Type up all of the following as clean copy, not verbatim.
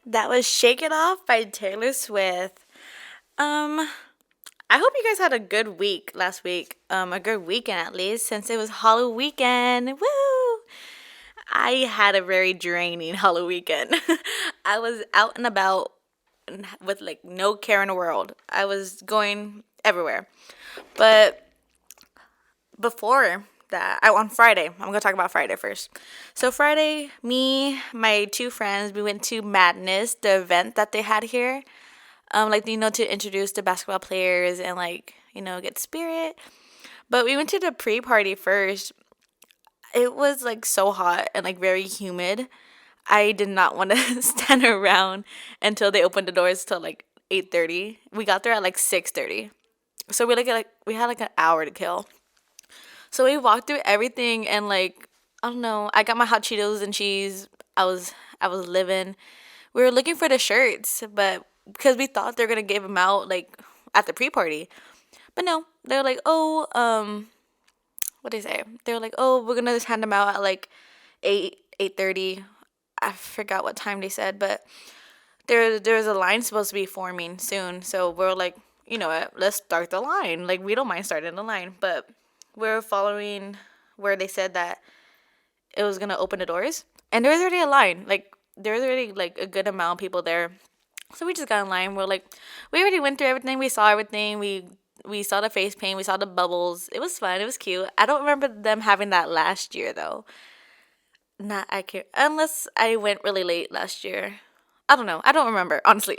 That was Shake It Off by Taylor Swift. Um, I hope you guys had a good week last week. A good weekend at least, since it was Halloween weekend. Woo! I had a very draining Halloween weekend. I was out and about with like no care in the world. I was going everywhere. But before that, on Friday, I'm gonna talk about Friday first. So Friday, me, my two friends, we went to Madness, the event that they had here. Like to introduce the basketball players and like get spirit. But we went to the pre-party first. It was like so hot and like very humid. I did not want to stand around until they opened the doors till like 8:30. We got there at like 6:30. So we had like an hour to kill. So we walked through everything and like I don't know. I got my hot Cheetos and cheese. I was living. We were looking for the shirts, but because we thought they're gonna give them out like at the pre-party, but no, they were like, oh, what did they say? They were like, oh, we're gonna just hand them out at like 8:30. I forgot what time they said, but there's a line supposed to be forming soon, so we're like, you know what? Let's start the line. Like we don't mind starting the line, but we're following where they said that it was gonna open the doors, and there was already a line. Like there was already like a good amount of people there. So we just got in line. We're like, we already went through everything. We saw everything. We saw the face paint. We saw the bubbles. It was fun. It was cute. I don't remember them having that last year though. Not accurate unless I went really late last year. I don't know. I don't remember honestly,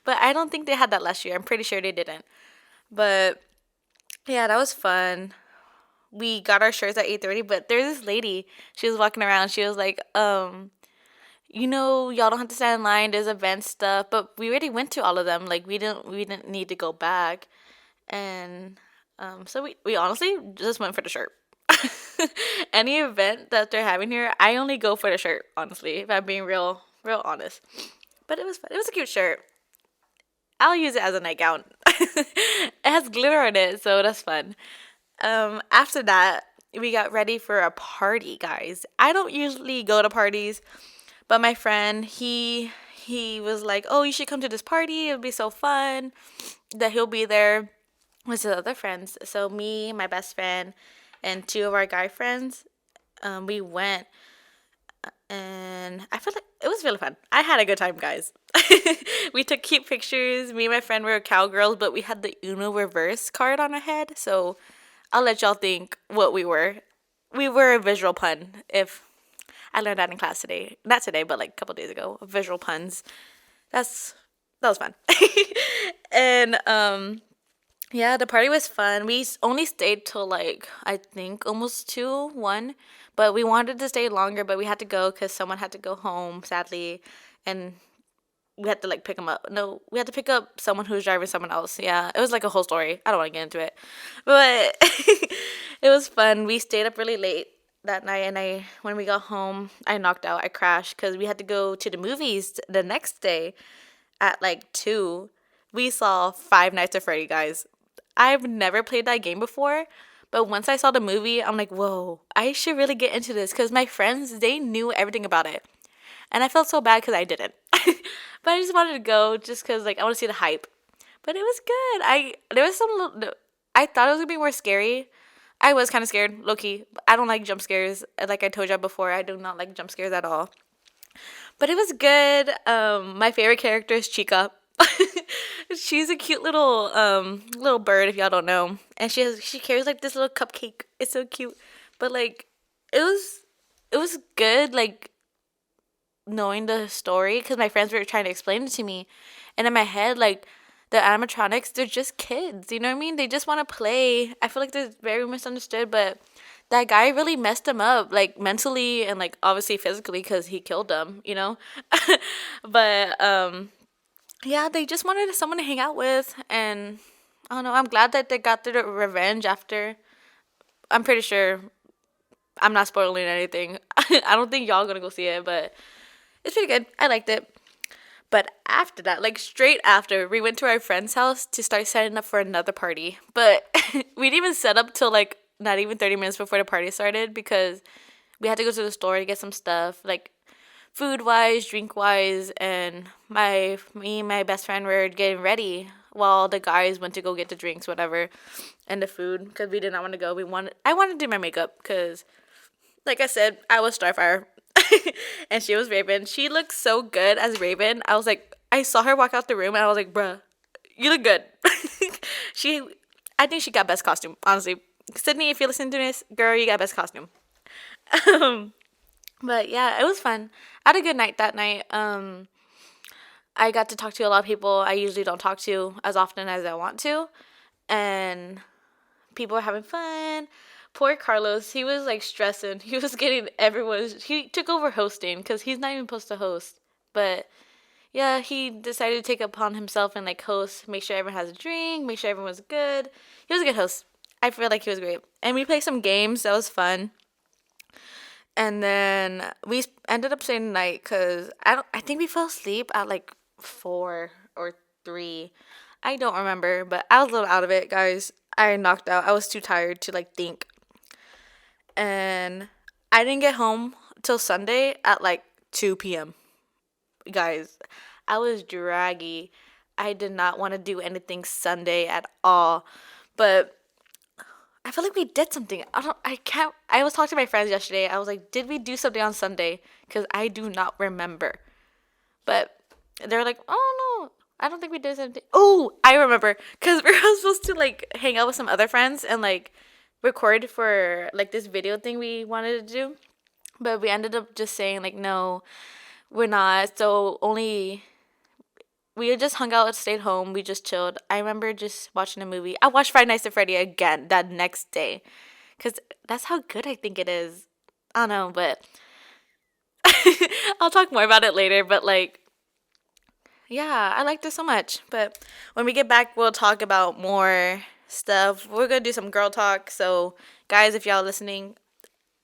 but I don't think they had that last year. I'm pretty sure they didn't. But yeah, that was fun. We got our shirts at 8:30. But there's this lady. She was walking around. She was like, y'all don't have to stand in line. There's event stuff, but we already went to all of them. Like we didn't need to go back, and so we honestly just went for the shirt. Any event that they're having here, I only go for the shirt. Honestly, if I'm being real honest. But it was fun. It was a cute shirt. I'll use it as a nightgown. It has glitter on it, so that's fun. After that, we got ready for a party, guys. I don't usually go to parties, but my friend, he was like, "Oh, you should come to this party. It'll be so fun." That he'll be there with his other friends. So me, my best friend, and two of our guy friends, we went, and I feel like it was really fun. I had a good time, guys. We took cute pictures. Me and my friend were cowgirls, but we had the Uno reverse card on our head. So I'll let y'all think what we were. We were a visual pun. If I learned that in class today, not today, but like a couple days ago, visual puns. That's that was fun. And yeah, the party was fun. We only stayed till like I think almost 2, 1, but we wanted to stay longer, but we had to go because someone had to go home sadly, and we had to like pick them up. No, we had to pick up someone who was driving someone else. Yeah, it was like a whole story. I don't want to get into it, but it was fun. We stayed up really late that night, and I when we got home, I knocked out. I crashed because we had to go to the movies the next day at like 2. We saw Five Nights at Freddy, guys. I've never played that game before, but once I saw the movie, I'm like, whoa, I should really get into this because my friends, they knew everything about it. And I felt so bad because I didn't. But I just wanted to go just because, like, I want to see the hype. But it was good. There was I thought it was going to be more scary. I was kind of scared, low key. I don't like jump scares. Like I told you before, I do not like jump scares at all. But it was good. My favorite character is Chica. She's a cute little bird if y'all don't know, and she carries like this little cupcake. It's so cute, but like it was it was good like knowing the story because my friends were trying to explain it to me, and in my head like the animatronics they're just kids. You know what I mean? They just want to play. I feel like they're very misunderstood, but that guy really messed them up like mentally and like obviously physically because he killed them. But yeah, they just wanted someone to hang out with, and I don't know. I'm glad that they got their revenge after. I'm pretty sure I'm not spoiling anything. I don't think y'all gonna go see it, but it's pretty good. I liked it. But after that, like straight after, we went to our friend's house to start setting up for another party. But we didn't even set up till like not even 30 minutes before the party started because we had to go to the store to get some stuff. Like food wise, drink wise, and me and my best friend were getting ready while the guys went to go get the drinks, whatever, and the food because we did not want to go. I wanted to do my makeup because, like I said, I was Starfire, and she was Raven. She looked so good as Raven. I was like, I saw her walk out the room, and I was like, bruh, you look good. she, I think she got best costume, honestly. Sydney, if you listen to this, girl, you got best costume. But yeah, it was fun. I had a good night that night. I got to talk to a lot of people I usually don't talk to as often as I want to, and people were having fun. Poor Carlos, he was like stressing. He was getting everyone. He took over hosting because he's not even supposed to host, but yeah, he decided to take it upon himself and like host, make sure everyone has a drink, make sure everyone was good. He was a good host. I feel like he was great, and we played some games. That was fun. And then we ended up staying the night because I think we fell asleep at like 4 or 3. I don't remember, but I was a little out of it, guys. I knocked out. I was too tired to like think. And I didn't get home till Sunday at like 2 p.m. Guys, I was draggy. I did not want to do anything Sunday at all. But I feel like we did something. I can't. I was talking to my friends yesterday. I was like, did we do something on Sunday? Because I do not remember. But they're like, oh no, I don't think we did something. Oh, I remember. Because we were supposed to like hang out with some other friends and like record for like this video thing we wanted to do. But we ended up just saying like, no, we're not. So only we just hung out, stayed home, we just chilled. I remember just watching a movie. I watched Five Nights at Freddy again that next day, cause that's how good I think it is. I don't know, but I'll talk more about it later. But like, yeah, I liked it so much. But when we get back, we'll talk about more stuff. We're gonna do some girl talk. So guys, if y'all listening,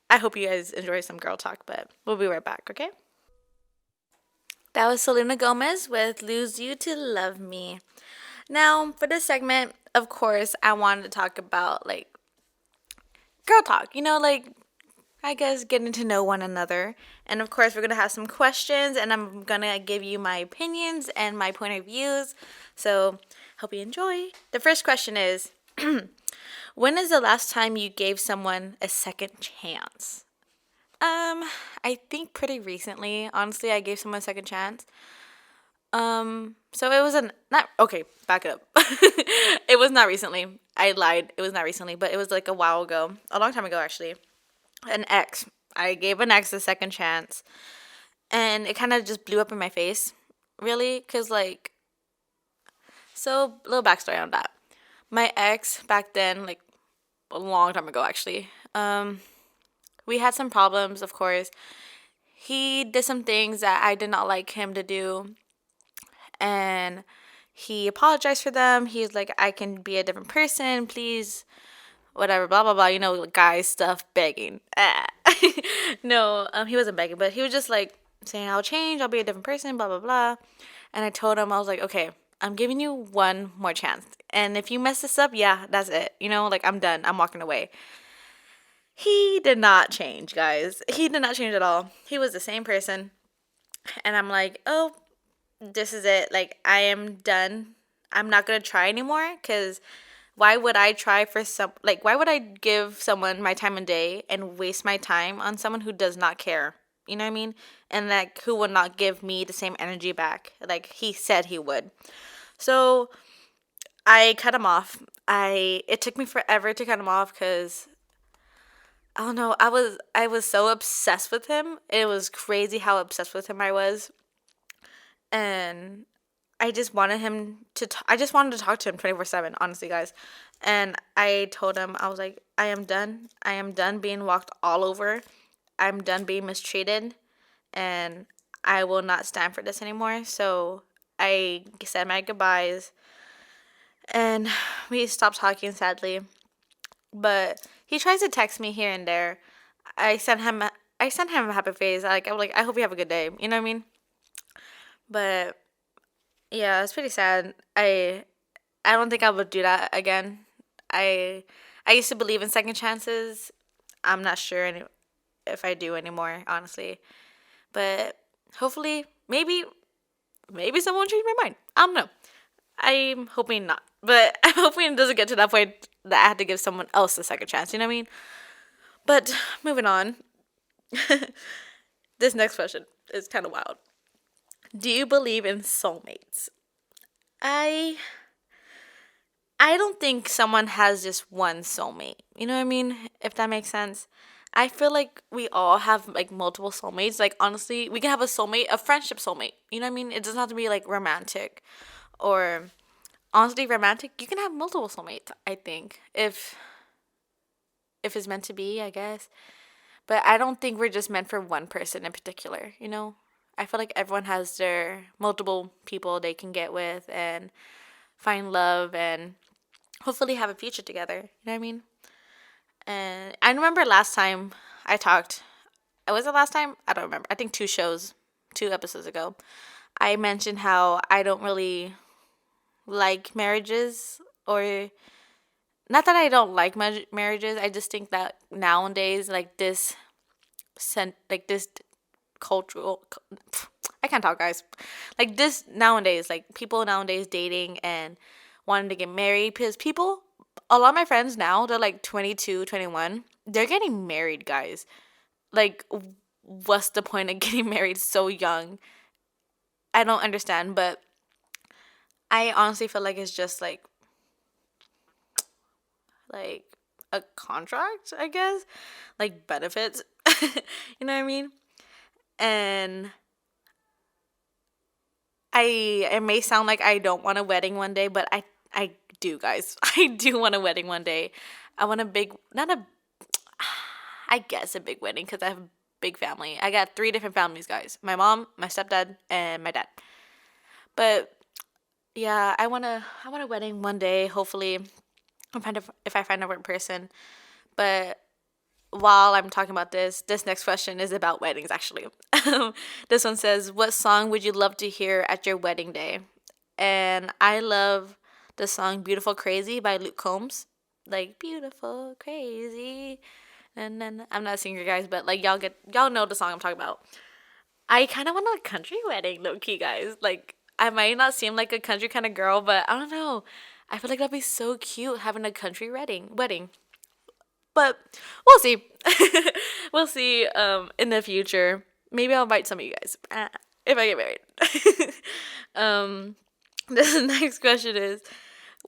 I hope you guys enjoy some girl talk. But we'll be right back. Okay. That was Selena Gomez with Lose You to Love Me. Now, for this segment, of course, I wanted to talk about like girl talk, like I guess getting to know one another. And of course, we're going to have some questions and I'm going to give you my opinions and my point of views. So, hope you enjoy. The first question is when is the last time you gave someone a second chance? I think pretty recently. Honestly, I gave someone a second chance. So it was not okay, back it up. It was not recently. I lied. It was not recently, but it was like a while ago. A long time ago actually. An ex. I gave an ex a second chance. And it kind of just blew up in my face. Really? Cuz like so little backstory on that. My ex back then, like a long time ago actually. We had some problems, of course. He did some things that I did not like him to do, and he apologized for them. He's like, I can be a different person, please, whatever, blah blah blah. Guy stuff, begging. No, he wasn't begging, but he was just like saying, I'll change, I'll be a different person, blah blah blah. And I told him, I was like, okay, I'm giving you one more chance, and if you mess this up, yeah, that's it. Like I'm done. I'm walking away. He did not change, guys. He did not change at all. He was the same person. And I'm like, oh, this is it. Like, I am done. I'm not going to try anymore because why would I try for why would I give someone my time and day and waste my time on someone who does not care? You know what I mean? And like, who would not give me the same energy back like he said he would. So I cut him off. It took me forever to cut him off because I don't know. I was so obsessed with him. It was crazy how obsessed with him I was, and I just wanted him to. I just wanted to talk to him 24/7. Honestly, guys, and I told him I was like, I am done. I am done being walked all over. I'm done being mistreated, and I will not stand for this anymore. So I said my goodbyes, and we stopped talking. Sadly, but he tries to text me here and there. I sent him I sent him a happy face. I'm like, I hope you have a good day. You know what I mean? But yeah, it's pretty sad. I don't think I would do that again. I used to believe in second chances. I'm not sure if I do anymore, honestly. But hopefully, maybe someone will change my mind. I don't know. I'm hoping not, but I'm hoping it doesn't get to that point that I have to give someone else a second chance. You know what I mean? But moving on, this next question is kind of wild. Do you believe in soulmates? I I don't think someone has just one soulmate. You know what I mean? If that makes sense. I feel like we all have like multiple soulmates. Like honestly, we can have a soulmate, a friendship soulmate. You know what I mean? It doesn't have to be like romantic or honestly romantic. You can have multiple soulmates, I think. If it's meant to be, I guess. But I don't think we're just meant for one person in particular, you know? I feel like everyone has their multiple people they can get with and find love and hopefully have a future together. You know what I mean? And I remember last time I talked, was it last time? I don't remember. I think 2 episodes ago, I mentioned how I don't really like marriages or not that I don't like marriages. I just think that nowadays, like this cultural, I can't talk, guys. Like this nowadays, like people nowadays dating and wanting to get married because a lot of my friends now, they're like 22, 21. They're getting married, guys. Like, what's the point of getting married so young? I don't understand, but I honestly feel like it's just like a contract, I guess, like benefits. You know what I mean? And it may sound like I don't want a wedding one day, but I do, guys. I do want a wedding one day. I want a big, not a, I guess a big wedding because I have a big family. I got 3 different families, guys. My mom, my stepdad, and my dad. But yeah, I want a wedding one day. Hopefully, if I find a right person. But while I'm talking about this next question is about weddings, actually. This one says, what song would you love to hear at your wedding day? And I love the song Beautiful Crazy by Luke Combs. Like, beautiful, crazy. And then, I'm not a singer, guys, but like, y'all know the song I'm talking about. I kind of want a country wedding, low key, guys. Like, I might not seem like a country kind of girl, but I don't know. I feel like that'd be so cute having a country wedding. But we'll see. We'll see in the future. Maybe I'll invite some of you guys if I get married. um, the next question is,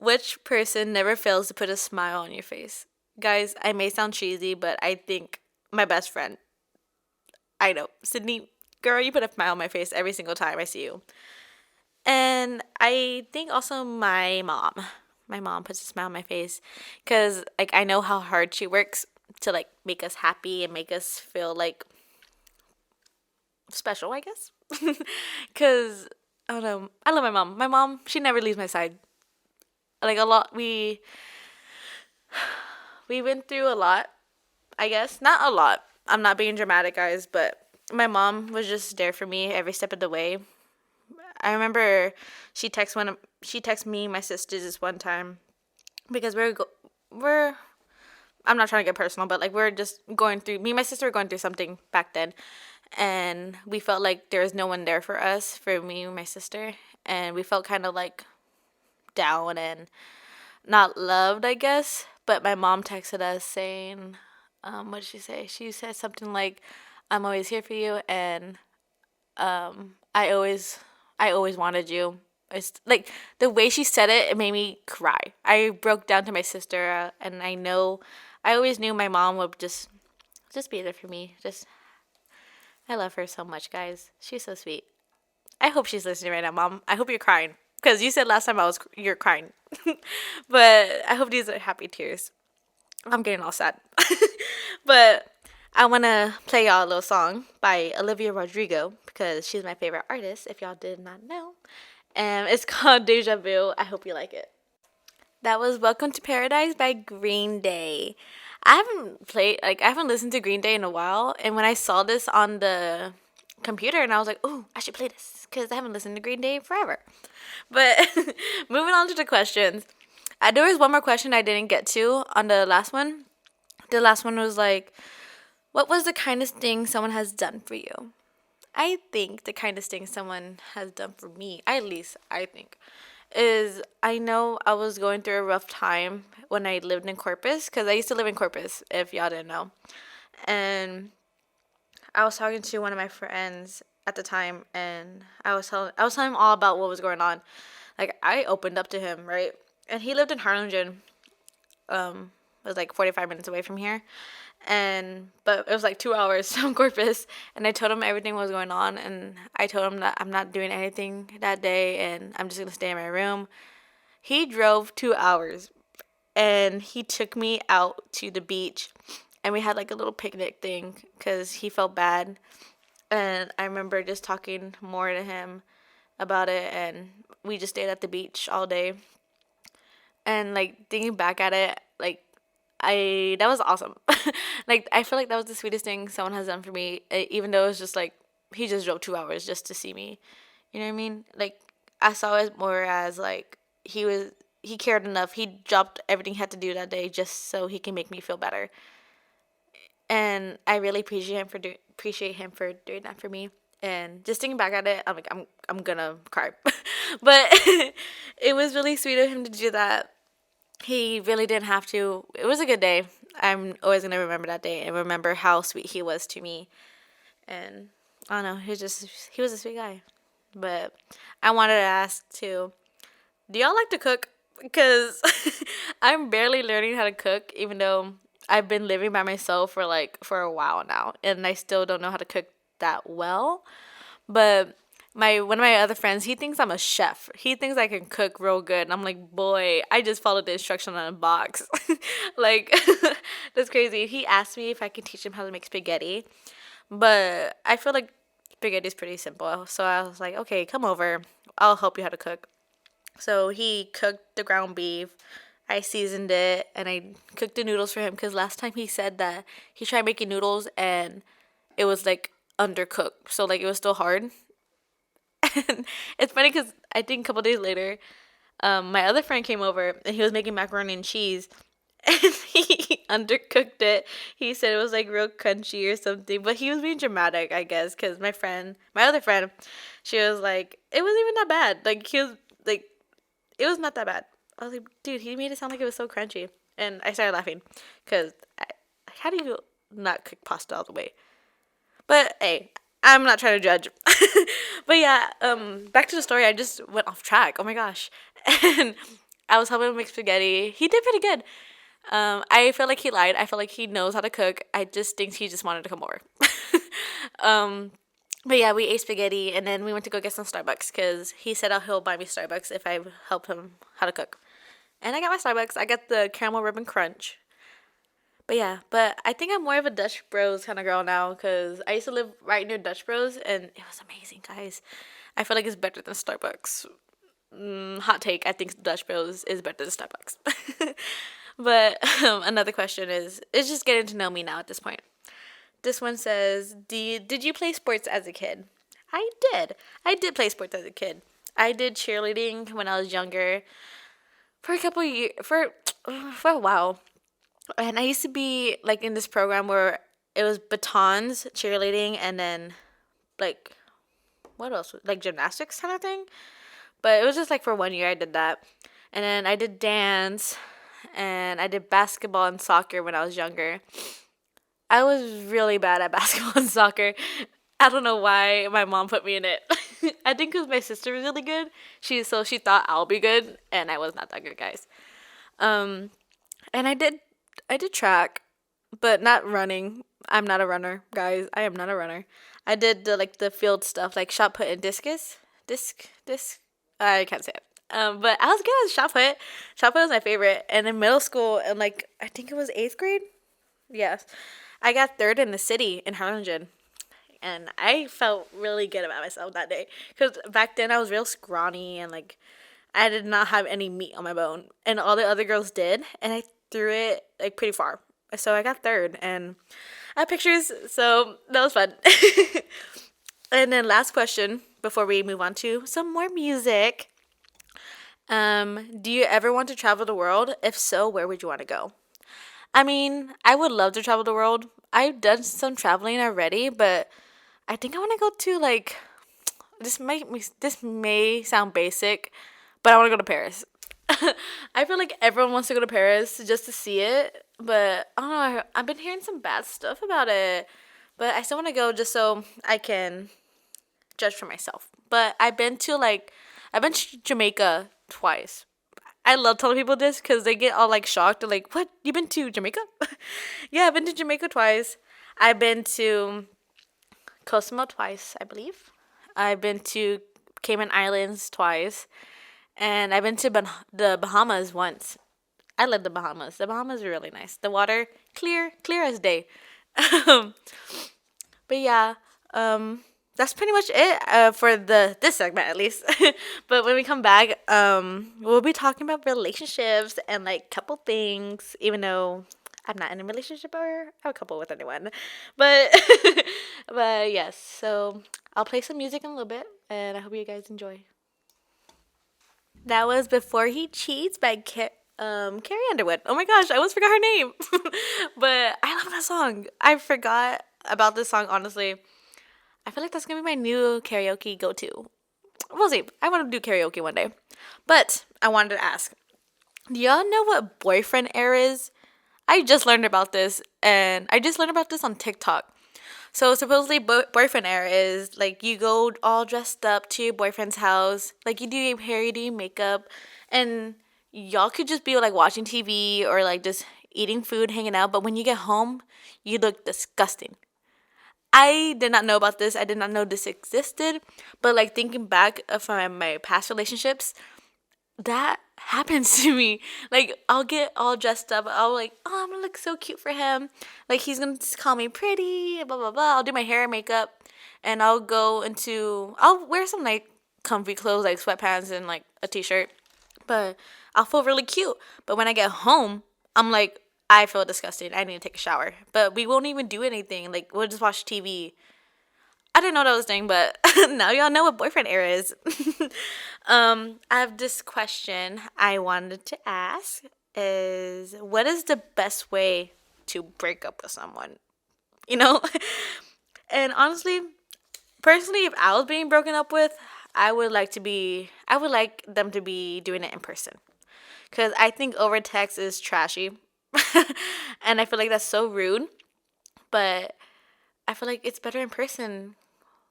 which person never fails to put a smile on your face? Guys, I may sound cheesy, but I think my best friend. I know, Sydney, girl, you put a smile on my face every single time I see you. And I think also my mom. My mom puts a smile on my face because like I know how hard she works to like make us happy and make us feel like special, I guess. Cuz I don't know. I love my mom. My mom, she never leaves my side. Like a lot we went through a lot, I guess. Not a lot. I'm not being dramatic, guys, but my mom was just there for me every step of the way. I remember she texted me my sisters this one time because we're I'm not trying to get personal, but like we're just going through me and my sister were going through something back then, and we felt like there was no one there for us, for me and my sister, and we felt kind of like down and not loved, I guess. But my mom texted us saying, what did she say? She said something like, "I'm always here for you," and I always wanted you. It's like the way she said it, it made me cry. I broke down to my sister, and I always knew my mom would just be there for me. I love her so much, guys. She's so sweet. I hope she's listening right now, Mom. I hope you're crying because you said last time you're crying, but I hope these are happy tears. I'm getting all sad, but I want to play y'all a little song by Olivia Rodrigo because she's my favorite artist, if y'all did not know. And it's called Deja Vu. I hope you like it. That was Welcome to Paradise by Green Day. I haven't listened to Green Day in a while. And when I saw this on the computer, and I was like, "Ooh, I should play this," because I haven't listened to Green Day forever. But moving on to the questions. There was one more question I didn't get to on the last one. The last one was like, what was the kindest thing someone has done for you? I think the kindest thing someone has done for me, at least I think, is I know I was going through a rough time when I lived in Corpus, because I used to live in Corpus, if y'all didn't know. And I was talking to one of my friends at the time, and I was telling him all about what was going on. Like, I opened up to him, right? And he lived in Harlingen. It was like 45 minutes away from here. And but it was like 2 hours from Corpus, and I told him everything was going on, and I told him that I'm not doing anything that day, and I'm just gonna stay in my room. He drove 2 hours, and he took me out to the beach, and we had like a little picnic thing because he felt bad, and I remember just talking more to him about it, and we just stayed at the beach all day. And like thinking back at it, like I that was awesome. Like, I feel like that was the sweetest thing someone has done for me, even though it was just like he just drove 2 hours just to see me. You know what I mean? Like, I saw it more as like he cared enough. He dropped everything he had to do that day just so he can make me feel better. And I really appreciate him for doing that for me. And just thinking back at it, I'm like I'm gonna cry, but it was really sweet of him to do that. He really didn't have to. It was a good day. I'm always gonna remember that day and remember how sweet he was to me. And I don't know, he was a sweet guy. But I wanted to ask too, do y'all like to cook? Because I'm barely learning how to cook, even though I've been living by myself for a while now, and I still don't know how to cook that well. But my one of my other friends, he thinks I'm a chef. He thinks I can cook real good. And I'm like, boy, I just followed the instruction on a box. Like, that's crazy. He asked me if I could teach him how to make spaghetti, but I feel like spaghetti is pretty simple. So I was like, okay, come over. I'll help you how to cook. So he cooked the ground beef. I seasoned it, and I cooked the noodles for him because last time he said that he tried making noodles and it was like undercooked. So like it was still hard. And it's funny because I think a couple days later, my other friend came over and he was making macaroni and cheese, and he undercooked it. He said it was like real crunchy or something, but he was being dramatic, I guess, because my other friend, she was like, it wasn't even that bad. Like, he was like, it was not that bad. I was like, dude, he made it sound like it was so crunchy, and I started laughing because how do you not cook pasta all the way? But hey, I'm not trying to judge. But yeah, back to the story. I just went off track. Oh my gosh. And I was helping him make spaghetti. He did pretty good. I feel like he lied. I feel like he knows how to cook. I just think he just wanted to come over. um, but yeah, we ate spaghetti, and then we went to go get some Starbucks because he said he'll buy me Starbucks if I help him how to cook. And I got my Starbucks. I got the caramel ribbon crunch. But yeah, but I think I'm more of a Dutch Bros kind of girl now because I used to live right near Dutch Bros, and it was amazing, guys. I feel like it's better than Starbucks. Hot take, I think Dutch Bros is better than Starbucks. But another question is, it's just getting to know me now at this point. This one says, did you play sports as a kid? I did. I did play sports as a kid. I did cheerleading when I was younger for a couple years, for a while. And I used to be like in this program where it was batons, cheerleading, and then like what else? Like gymnastics kind of thing. But it was just like for 1 year I did that. And then I did dance, and I did basketball and soccer when I was younger. I was really bad at basketball and soccer. I don't know why my mom put me in it. I think because my sister was really good. She thought I'll be good, and I was not that good, guys. Um, and I did track, but not running. I'm not a runner, guys. I am not a runner. I did the field stuff like shot put and disc. I can't say it. But I was good at shot put. Shot put was my favorite. And in middle school, and like I think it was 8th grade. Yes, I got third in the city in Harlingen, and I felt really good about myself that day because back then I was real scrawny and like I did not have any meat on my bone, and all the other girls did, and I threw it like pretty far. So I got third, and I have pictures, so that was fun. And then last question before we move on to some more music. Do you ever want to travel the world? If so, where would you want to go? I mean, I would love to travel the world. I've done some traveling already, but I think I want to go to like this may sound basic, but I want to go to Paris. I feel like everyone wants to go to Paris just to see it, but I don't know. I've been hearing some bad stuff about it, but I still want to go just so I can judge for myself. But I've been to Jamaica twice. I love telling people this because they get all like shocked. They're like, "What? You've been to Jamaica?" Yeah, I've been to Jamaica twice. I've been to Cozumel twice, I believe. I've been to Cayman Islands twice, and I've been to the Bahamas once. I love the Bahamas. The Bahamas are really nice. The water clear as day. Um, but yeah, that's pretty much it for the this segment at least. But when we come back, we'll be talking about relationships and like couple things. Even though I'm not in a relationship or have a couple with anyone, but but yes. So I'll play some music in a little bit, and I hope you guys enjoy. That was Before He Cheats by Carrie Underwood. Oh my gosh, I almost forgot her name. But I love that song. I forgot about this song, honestly. I feel like that's gonna be my new karaoke go to. We'll see. I want to do karaoke one day. But I wanted to ask, do y'all know what boyfriend air is? I just learned about this, and I just learned about this on TikTok. So supposedly, boyfriend air is like you go all dressed up to your boyfriend's house, like you do your hair, you do your makeup, and y'all could just be like watching TV or like just eating food, hanging out. But when you get home, you look disgusting. I did not know about this. I did not know this existed. But like thinking back of my past relationships, that happens to me. Like I'll get all dressed up. I'll like, oh, I'm gonna look so cute for him. Like he's gonna just call me pretty. Blah blah blah. I'll do my hair and makeup, and I'll wear some like comfy clothes like sweatpants and like a t-shirt. But I'll feel really cute. But when I get home, I'm like, I feel disgusting. I need to take a shower. But we won't even do anything. Like we'll just watch TV. I didn't know what I was doing, but now y'all know what boyfriend era is. I have this question I wanted to ask is what is the best way to break up with someone? You know? And honestly, personally, if I was being broken up with, I would like them to be doing it in person. Cuz I think over text is trashy. And I feel like that's so rude, but I feel like it's better in person.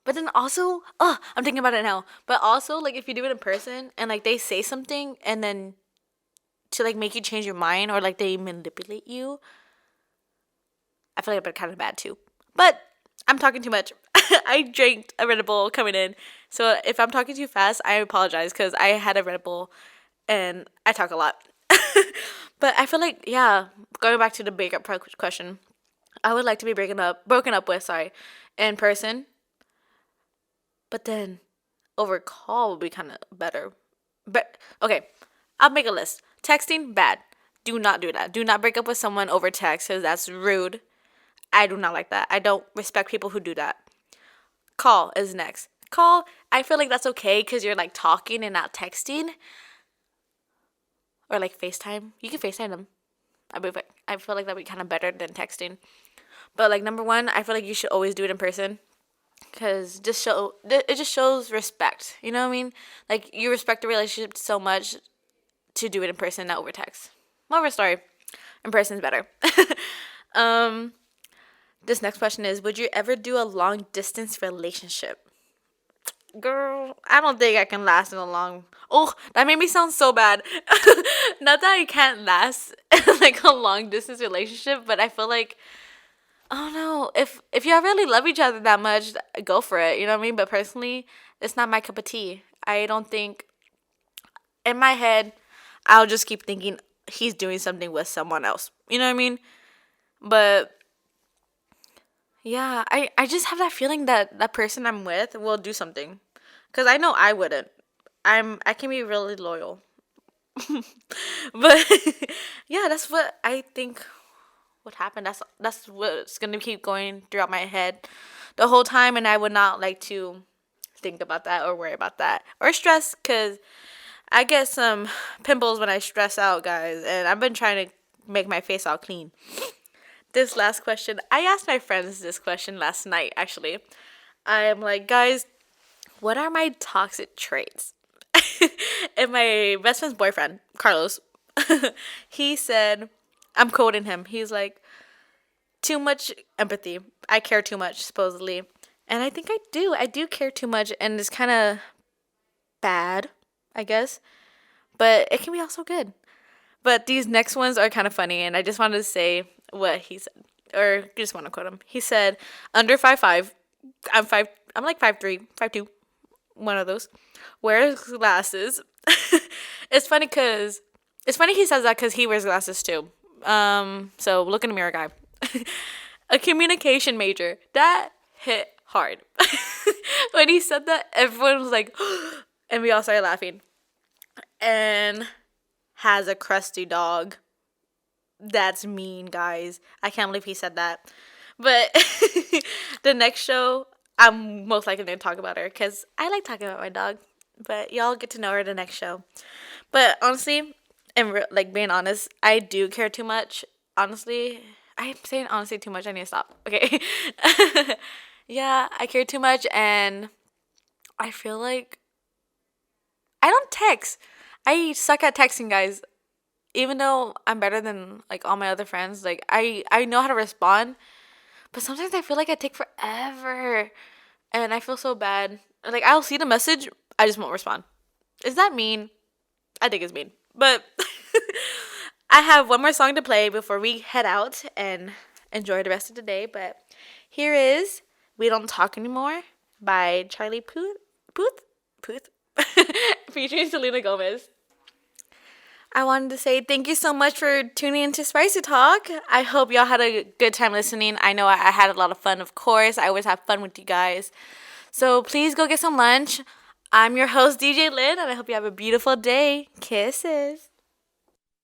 But then also, oh, I'm thinking about it now. But also, like, if you do it in person and like they say something and then to like make you change your mind or like they manipulate you, I feel like I've been kind of bad too. But I'm talking too much. I drank a Red Bull coming in, so if I'm talking too fast, I apologize because I had a Red Bull and I talk a lot. But I feel like yeah, going back to the breakup question, I would like to be broken up with, sorry, in person. But then over call would be kind of better. But okay, I'll make a list. Texting bad. Do not do that. Do not break up with someone over text because that's rude. I do not like that. I don't respect people who do that. Call is next. Call, I feel like that's okay because you're like talking and not texting. Or like FaceTime. You can FaceTime them. I feel like that'd be kind of better than texting. But like number one, I feel like you should always do it in person. Cause it just shows respect. You know what I mean? Like you respect the relationship so much to do it in person, not over text. Moral of the story, in person is better. um, this next question is: would you ever do a long distance relationship? Girl, I don't think I can last in a long. Oh, that made me sound so bad. Not that I can't last in like a long distance relationship, but I feel like I don't know if y'all really love each other that much, go for it. You know what I mean? But personally, it's not my cup of tea. I don't think in my head, I'll just keep thinking he's doing something with someone else. You know what I mean? But yeah, I just have that feeling that that person I'm with will do something. Cause I know I wouldn't. I can be really loyal. But yeah, that's what I think would happen. That's what's gonna keep going throughout my head the whole time, and I would not like to think about that or worry about that or stress because I get some pimples when I stress out, guys, and I've been trying to make my face all clean. This last question, I asked my friends this question last night, actually. I am like, guys, what are my toxic traits? And my best friend's boyfriend, Carlos, he said, I'm quoting him. He's like, too much empathy. I care too much, supposedly. And I think I do. I do care too much, and it's kind of bad, I guess. But it can be also good. But these next ones are kind of funny, and I just wanted to say what he said, or just want to quote him. He said, "Under 5'5", I'm five. I'm like 5'3", 5'2", one of those. Wears glasses. It's funny he says that because he wears glasses too. So look in the mirror, guy. A communication major. That hit hard. When he said that, everyone was like, and we all started laughing. And has a crusty dog. That's mean, guys. I can't believe he said that. But the next show, I'm most likely going to talk about her because I like talking about my dog. But y'all get to know her the next show. But honestly, and like being honest, I do care too much. Honestly, I'm saying honestly too much. I need to stop. Okay. Yeah, I care too much, and I feel like I don't text. I suck at texting, guys. Even though I'm better than like all my other friends, like I know how to respond, but sometimes I feel like I take forever, and I feel so bad. Like I'll see the message, I just won't respond. Is that mean? I think it's mean, but I have one more song to play before we head out and enjoy the rest of the day. But here is "We Don't Talk Anymore" by Charlie Puth, featuring Selena Gomez. I wanted to say thank you so much for tuning into Spicy Talk. I hope y'all had a good time listening. I know I had a lot of fun, of course. I always have fun with you guys. So please go get some lunch. I'm your host, DJ Lynn, and I hope you have a beautiful day. Kisses.